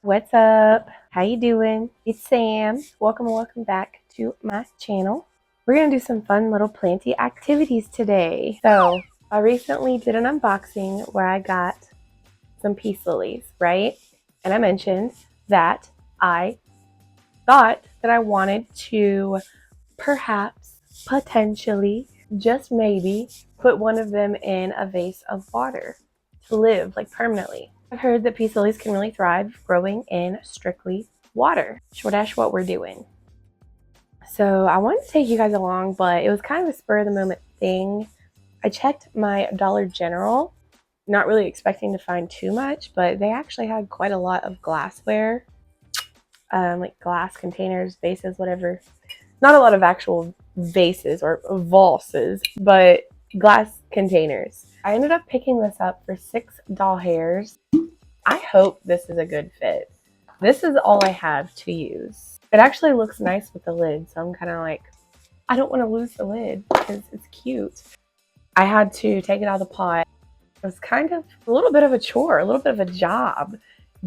What's up? How you doing? It's Sam. Welcome back to my channel. We're gonna do some fun little planty activities today. So I recently did an unboxing where I got some peace lilies, right? And I mentioned that I thought that I wanted to perhaps, potentially, just maybe, put one of them in a vase of water to live like permanently. I've heard that peace lilies can really thrive growing in strictly water. So that's what we're doing. So I wanted to take you guys along, but it was kind of a spur of the moment thing. I checked my Dollar General, not really expecting to find too much, but they actually had quite a lot of glassware, like glass containers, vases, whatever. Not a lot of actual vases or vases, but glass containers. I ended up picking this up for 6 doll hairs. I hope this is a good fit. This is all I have to use. It actually looks nice with the lid, so I'm kind of like, I don't want to lose the lid because it's cute. I had to take it out of the pot. It was kind of a little bit of a chore, a little bit of a job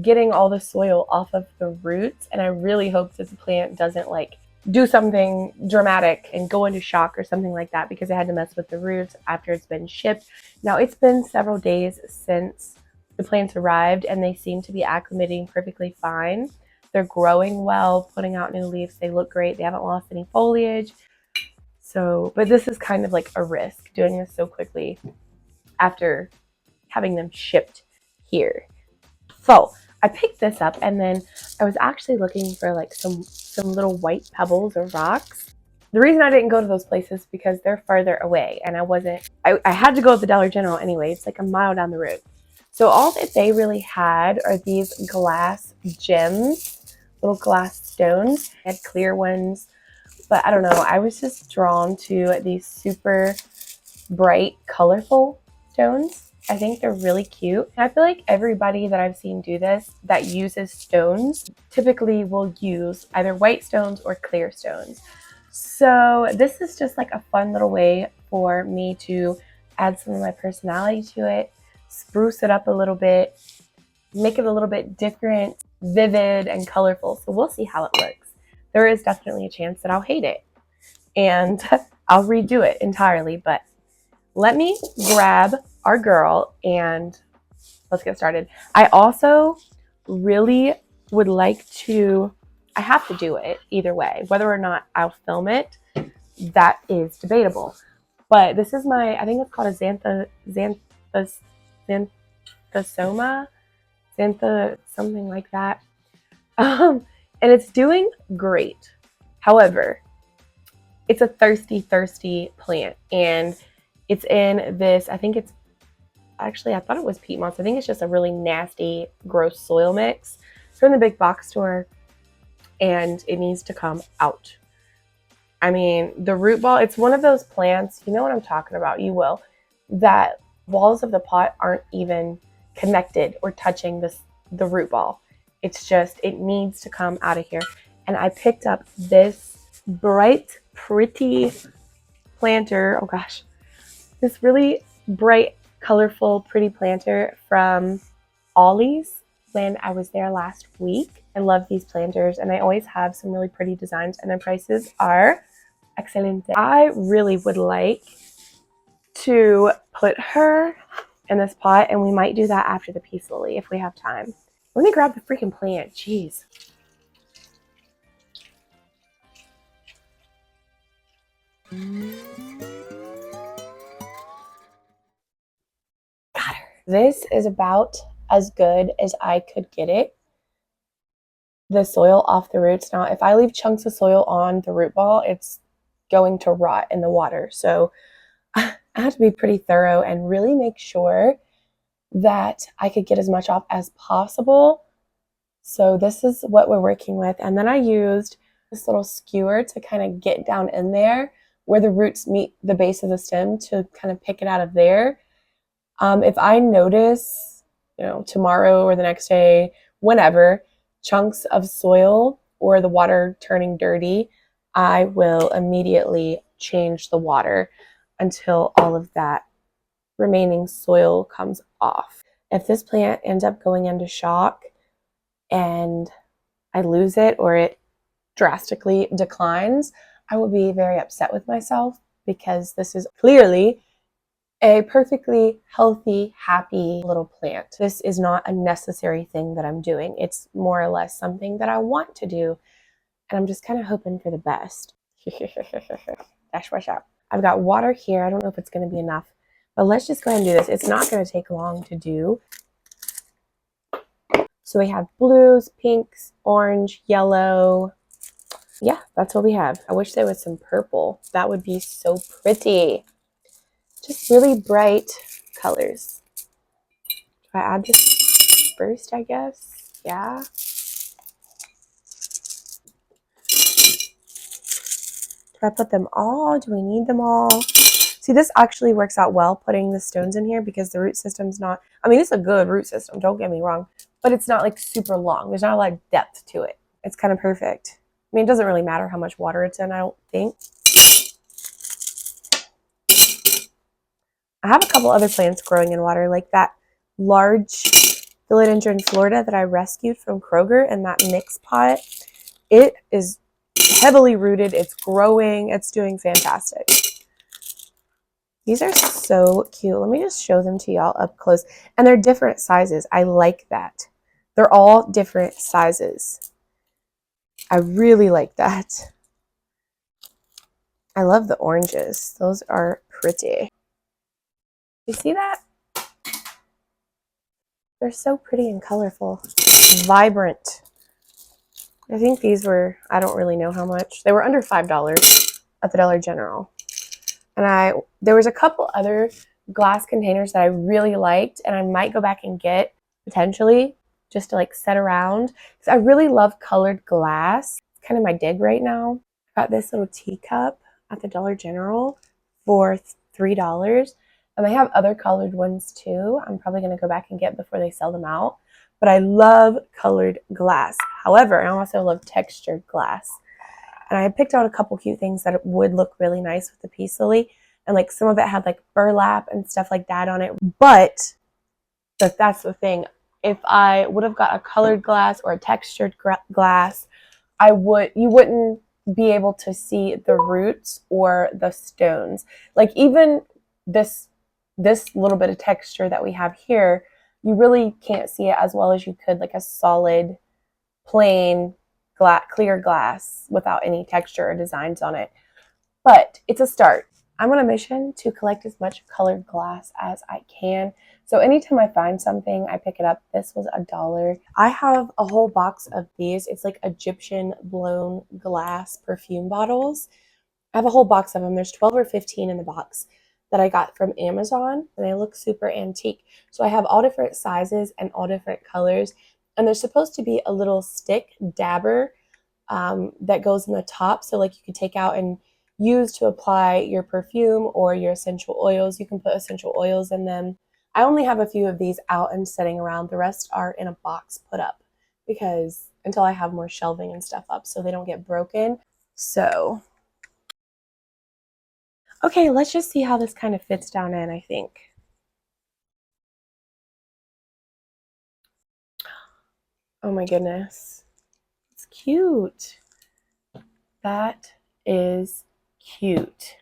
getting all the soil off of the roots, and I really hope that the plant doesn't like do something dramatic and go into shock or something like that, because I had to mess with the roots after it's been shipped. Now it's been several days since the plants arrived and they seem to be acclimating perfectly fine. They're growing well, putting out new leaves. They look great. They haven't lost any foliage. So, but this is kind of like a risk doing this so quickly after having them shipped here. So I picked this up, and then I was actually looking for like some little white pebbles or rocks. The reason I didn't go to those places because they're farther away, and I had to go to the Dollar General anyway. It's like a mile down the road. So all that they really had are these glass gems, little glass stones. I had clear ones, but I don't know. I was just drawn to these super bright, colorful stones. I think they're really cute. And I feel like everybody that I've seen do this that uses stones typically will use either white stones or clear stones. So this is just like a fun little way for me to add some of my personality to it, spruce it up a little bit, make it a little bit different, vivid, and colorful. So we'll see how it looks. There is definitely a chance that I'll hate it and I'll redo it entirely, but let me grab our girl and let's get started. I also really would like to, I have to do it either way. Whether or not I'll film it, that is debatable. But this is my, I think it's called a xanthesoma, something like that. And it's doing great. However, it's a thirsty plant, and it's in this, I think it's, actually I thought it was peat moss. I think it's just a really nasty, gross soil mix from the big box store, and it needs to come out. I mean, the root ball, it's one of those plants, you know what I'm talking about, you will, that walls of the pot aren't even connected or touching the root ball. It's just, it needs to come out of here. And I picked up this bright, pretty planter. Oh gosh, this really bright, colorful, pretty planter from Ollie's when I was there last week. I love these planters, and I always have some really pretty designs, and their prices are excellent. I really would like to put her in this pot, and we might do that after the peace lily if we have time. Let me grab the freaking plant. Jeez. Got her. This is about as good as I could get it. The soil off the roots. Now, if I leave chunks of soil on the root ball, it's going to rot in the water. So I have to be pretty thorough and really make sure that I could get as much off as possible. So this is what we're working with. And then I used this little skewer to kind of get down in there where the roots meet the base of the stem to kind of pick it out of there. If I notice, tomorrow or the next day, whenever, chunks of soil or the water turning dirty, I will immediately change the water until all of that remaining soil comes off. If this plant ends up going into shock, and I lose it or it drastically declines, I will be very upset with myself because this is clearly a perfectly healthy, happy little plant. This is not a necessary thing that I'm doing. It's more or less something that I want to do, and I'm just kind of hoping for the best. Dash wash out. I've got water here. I don't know if it's going to be enough, but let's just go ahead and do this. It's not going to take long to do. So we have blues, pinks, orange, yellow. Yeah, that's what we have. I wish there was some purple. That would be so pretty. Just really bright colors. Do I add this first, I guess? Yeah. Do I put them all? Do we need them all? See, this actually works out well, putting the stones in here, because the root system's not, I mean, it's a good root system, don't get me wrong, but it's not like super long. There's not a lot of depth to it. It's kind of perfect. I mean, it doesn't really matter how much water it's in, I don't think. I have a couple other plants growing in water, like that large philodendron Florida that I rescued from Kroger in that mix pot. It is heavily rooted. It's growing. It's doing fantastic. These are so cute. Let me just show them to y'all up close. And they're different sizes. I like that. They're all different sizes. I really like that. I love the oranges. Those are pretty. You see that? They're so pretty and colorful. Vibrant. I think these were, I don't really know how much. They were under $5 at the Dollar General. And there was a couple other glass containers that I really liked, and I might go back and get potentially just to like set around, because I really love colored glass. It's kind of my dig right now. I got this little teacup at the Dollar General for $3, and they have other colored ones too. I'm probably going to go back and get before they sell them out, but I love colored glass. However, I also love textured glass. And I picked out a couple cute things that would look really nice with the peace lily. And like some of it had like burlap and stuff like that on it. But that's the thing. If I would have got a colored glass or a textured glass, you wouldn't be able to see the roots or the stones. Like even this little bit of texture that we have here, you really can't see it as well as you could like a solid, plain clear glass without any texture or designs on it. But it's a start. I'm on a mission to collect as much colored glass as I can. So anytime I find something, I pick it up. This was $1. I have a whole box of these. It's like Egyptian blown glass perfume bottles. I have a whole box of them. There's 12 or 15 in the box that I got from Amazon, and they look super antique. So I have all different sizes and all different colors. And there's supposed to be a little stick dabber that goes in the top. So like you could take out and use to apply your perfume or your essential oils. You can put essential oils in them. I only have a few of these out and sitting around. The rest are in a box put up because until I have more shelving and stuff up so they don't get broken. So, okay, let's just see how this kind of fits down in, I think. Oh my goodness. It's cute. That is cute.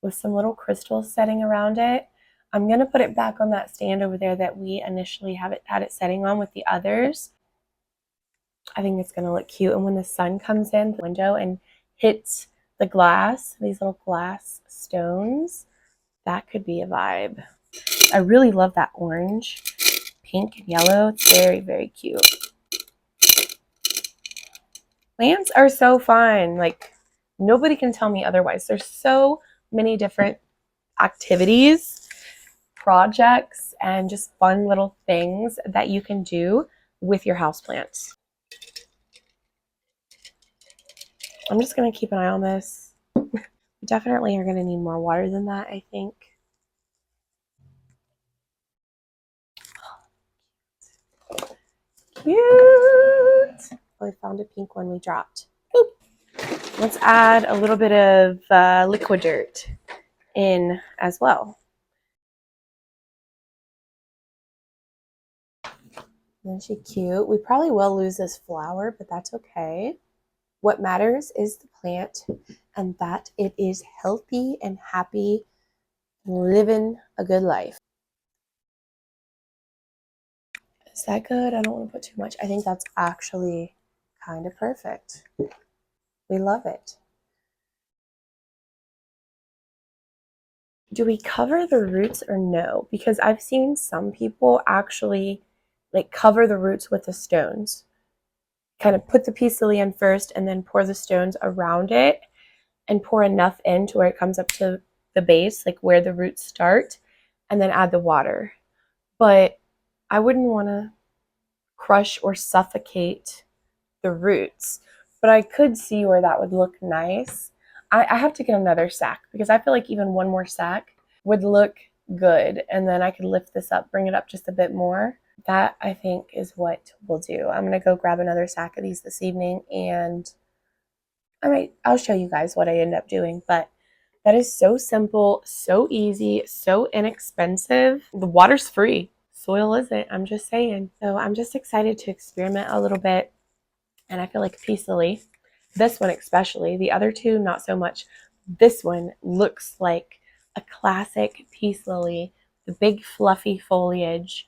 With some little crystals setting around it. I'm going to put it back on that stand over there that we initially had it setting on with the others. I think it's going to look cute. And when the sun comes in the window and hits the glass, these little glass stones, that could be a vibe. I really love that orange, pink, and yellow. It's very, very cute. Plants are so fun. Like, nobody can tell me otherwise. There's so many different activities, projects, and just fun little things that you can do with your houseplants. I'm just going to keep an eye on this. We definitely are going to need more water than that, I think. Cute! Oh, I found a pink one we dropped. Boop. Let's add a little bit of liquid dirt in as well. Isn't she cute? We probably will lose this flower, but that's okay. What matters is the plant and that it is healthy and happy, living a good life. Is that good? I don't want to put too much. I think that's actually kind of perfect. We love it. Do we cover the roots or no? Because I've seen some people actually like cover the roots with the stones. Kind of put the pistil in first and then pour the stones around it and pour enough in to where it comes up to the base, like where the roots start, and then add the water. But I wouldn't want to crush or suffocate the roots, but I could see where that would look nice. I have to get another sack because I feel like even one more sack would look good, and then I could lift this up, bring it up just a bit more. That I think is what we'll do. I'm gonna go grab another sack of these this evening, and I'll show you guys what I end up doing. But that is so simple, so easy, so inexpensive. The water's free. Soil isn't. I'm just saying. So I'm just excited to experiment a little bit. And I feel like Peace Lily, this one especially, the other two not so much. This one looks like a classic Peace Lily, the big fluffy foliage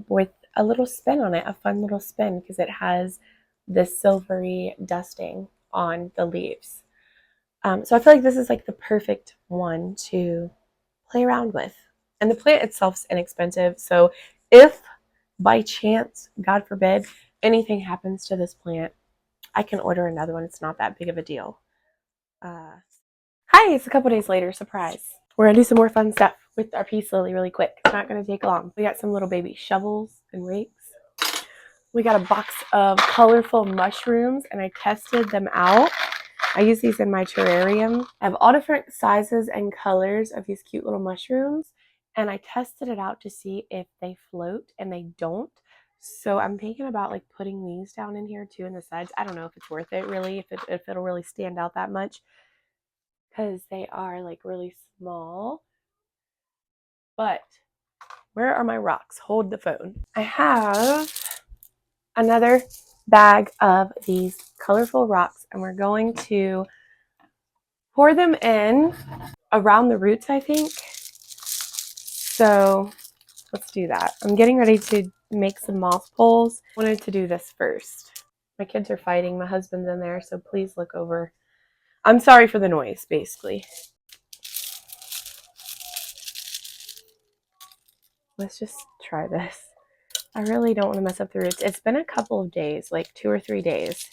with a little spin on it, a fun little spin because it has this silvery dusting on the leaves. So I feel like this is like the perfect one to play around with. And the plant itself is inexpensive. So if by chance, God forbid, anything happens to this plant, I can order another one. It's not that big of a deal. Hi, it's a couple days later. Surprise. We're going to do some more fun stuff with our peace lily really quick. It's not going to take long. We got some little baby shovels and rakes. We got a box of colorful mushrooms, and I tested them out. I use these in my terrarium. I have all different sizes and colors of these cute little mushrooms, and I tested it out to see if they float, and they don't. So I'm thinking about like putting these down in here too in the sides. I don't know if it's worth it really, if it'll really stand out that much, because they are like really small. But where are my rocks? Hold the phone. I have another bag of these colorful rocks, and we're going to pour them in around the roots, I think. So let's do that. I'm getting ready to make some moss poles. I wanted to do this first. My kids are fighting. My husband's in there, so please look over. I'm sorry for the noise, basically. Let's just try this. I really don't want to mess up the roots. It's been a couple of days, like 2 or 3 days.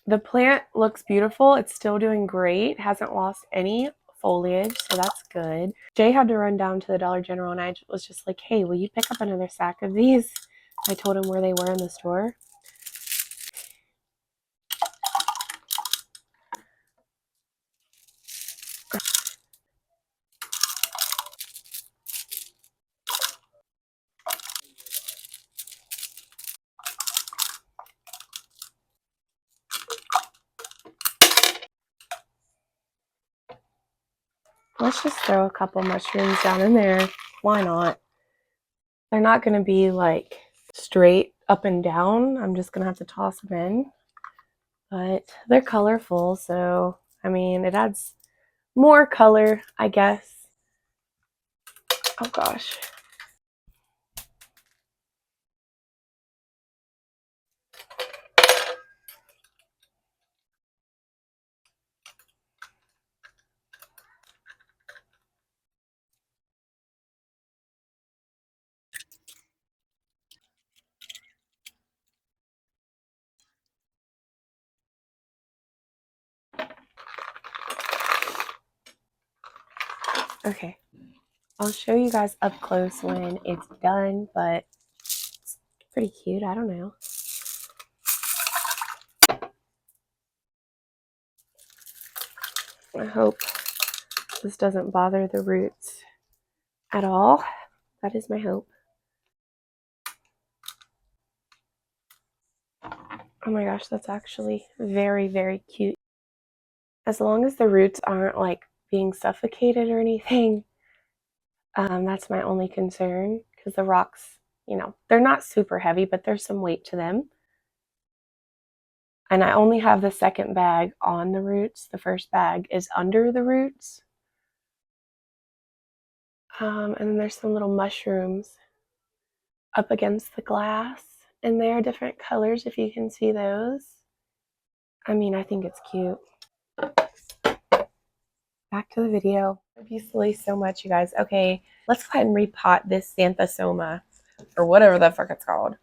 The plant looks beautiful. It's still doing great. Hasn't lost any foliage, so that's good. Jay had to run down to the Dollar General, and I was just like, hey, will you pick up another sack of these? I told him where they were in the store. Let's just throw a couple mushrooms down in there. Why not? They're not going to be like straight up and down. I'm just going to have to toss them in. But they're colorful, so I mean, it adds more color, I guess. Oh gosh. Okay. I'll show you guys up close when it's done, but it's pretty cute. I don't know. I hope this doesn't bother the roots at all. That is my hope. Oh my gosh, that's actually very, very cute. As long as the roots aren't like being suffocated or anything, that's my only concern because the rocks you know, they're not super heavy, but there's some weight to them. And I only have the second bag on the roots. The first bag is under the roots. And then there's some little mushrooms up against the glass. And they are different colors if you can see those. I mean, I think it's cute. Back to the video. Obviously so much, you guys. Okay, let's go ahead and repot this xanthesoma, or whatever the fuck it's called.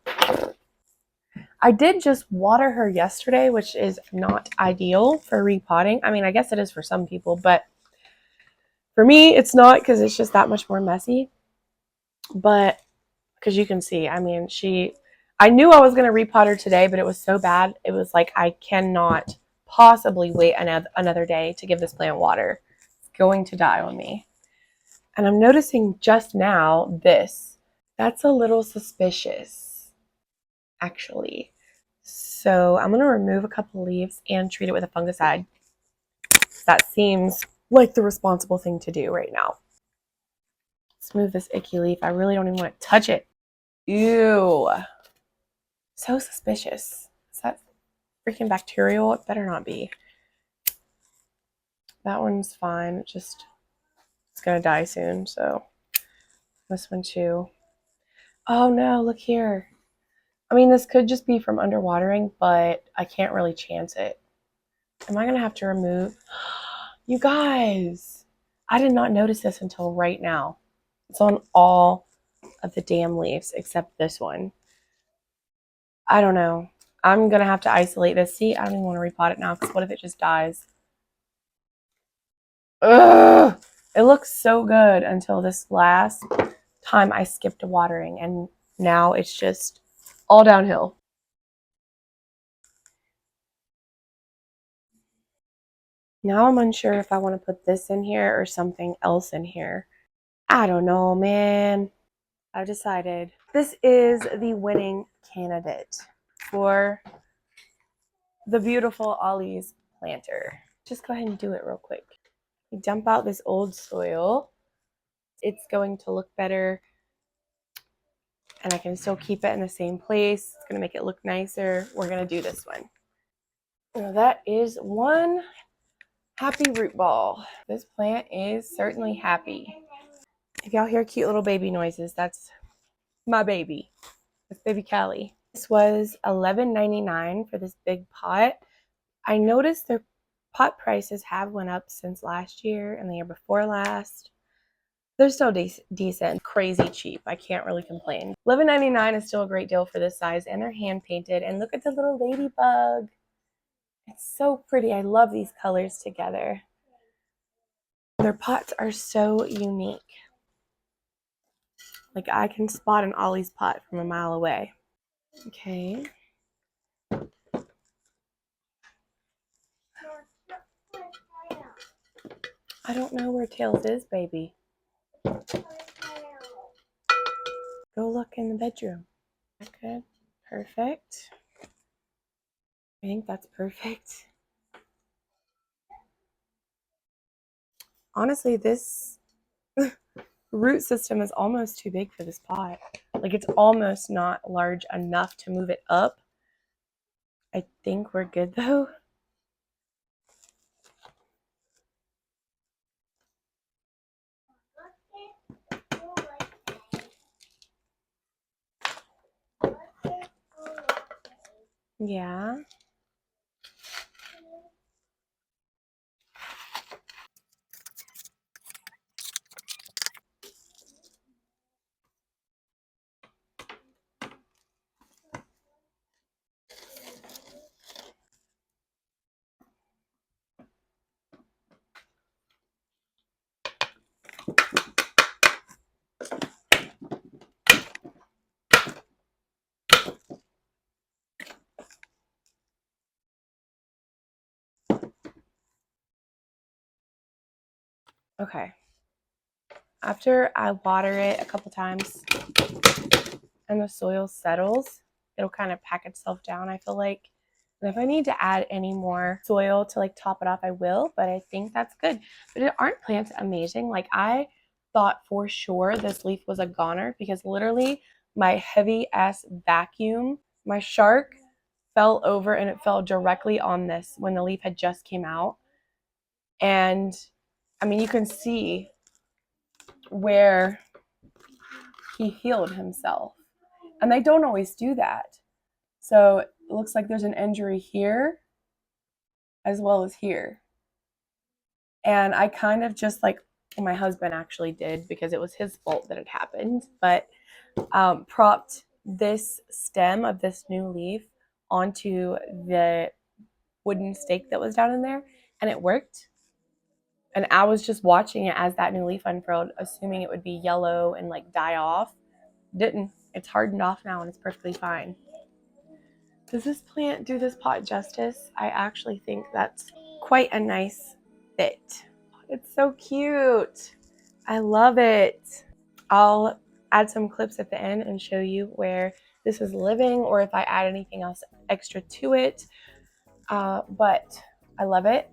I did just water her yesterday, which is not ideal for repotting. I mean, I guess it is for some people, but for me, it's not because it's just that much more messy. But because you can see, I mean, I knew I was going to repot her today, but it was so bad. It was like, I cannot possibly wait another day to give this plant water. It's going to die on me. And I'm noticing just now this. That's a little suspicious, actually. So I'm going to remove a couple leaves and treat it with a fungicide. That seems like the responsible thing to do right now. Let's move this icky leaf. I really don't even want to touch it. Ew. So suspicious. Is that freaking bacterial? It better not be. That one's fine. It's going to die soon. So this one too. Oh no, look here. I mean, this could just be from underwatering, but I can't really chance it. Am I going to have to remove? You guys, I did not notice this until right now. It's on all of the damn leaves except this one. I don't know. I'm going to have to isolate this. See, I don't even want to repot it now because what if it just dies? Ugh! It looks so good until this last time I skipped watering, and now it's just all downhill. Now I'm unsure if I want to put this in here or something else in here. I don't know, man. I've decided. This is the winning candidate for the beautiful Ollie's planter. Just go ahead and do it real quick. You dump out this old soil. It's going to look better, and I can still keep it in the same place. It's going to make it look nicer. We're going to do this one. Now that is one happy root ball. This plant is certainly happy. If y'all hear cute little baby noises, that's my baby. That's baby Callie. This was $11.99 for this big pot. I noticed their pot prices have went up since last year and the year before last. They're still decent, crazy cheap. I can't really complain. $11.99 is still a great deal for this size, and they're hand painted. And look at the little ladybug. It's so pretty. I love these colors together. Their pots are so unique. Like, I can spot an Ollie's pot from a mile away. Okay. I don't know where Tails is, baby. Go look in the bedroom. Good. Perfect. I think that's perfect. Honestly, this root system is almost too big for this pot. Like, it's almost not large enough to move it up. I think we're good though. Yeah. Okay. After I water it a couple times and the soil settles, it'll kind of pack itself down, I feel like. And if I need to add any more soil to like top it off, I will, but I think that's good. But aren't plants amazing? Like, I thought for sure this leaf was a goner because literally my heavy ass vacuum, my shark fell over and it fell directly on this when the leaf had just came out. And I mean, you can see where he healed himself. And they don't always do that. So it looks like there's an injury here as well as here. And I kind of just like, my husband actually did because it was his fault that it happened, but propped this stem of this new leaf onto the wooden stake that was down in there, and it worked. And I was just watching it as that new leaf unfurled, assuming it would be yellow and like die off. Didn't. It's hardened off now and it's perfectly fine. Does this plant do this pot justice? I actually think that's quite a nice fit. It's so cute. I love it. I'll add some clips at the end and show you where this is living or if I add anything else extra to it. But I love it.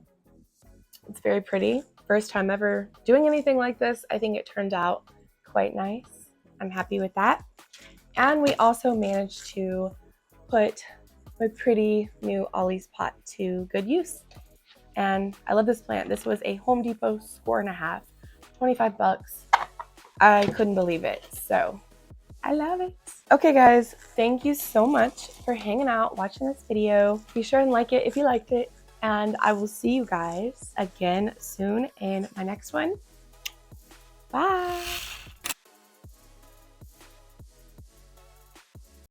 It's very pretty. First time ever doing anything like this. I think it turned out quite nice. I'm happy with that. And we also managed to put my pretty new Ollie's pot to good use. And I love this plant. This was a Home Depot score and a half, 25 bucks. I couldn't believe it. So I love it. Okay guys, thank you so much for hanging out, watching this video. Be sure and like it if you liked it. And I will see you guys again soon in my next one. Bye.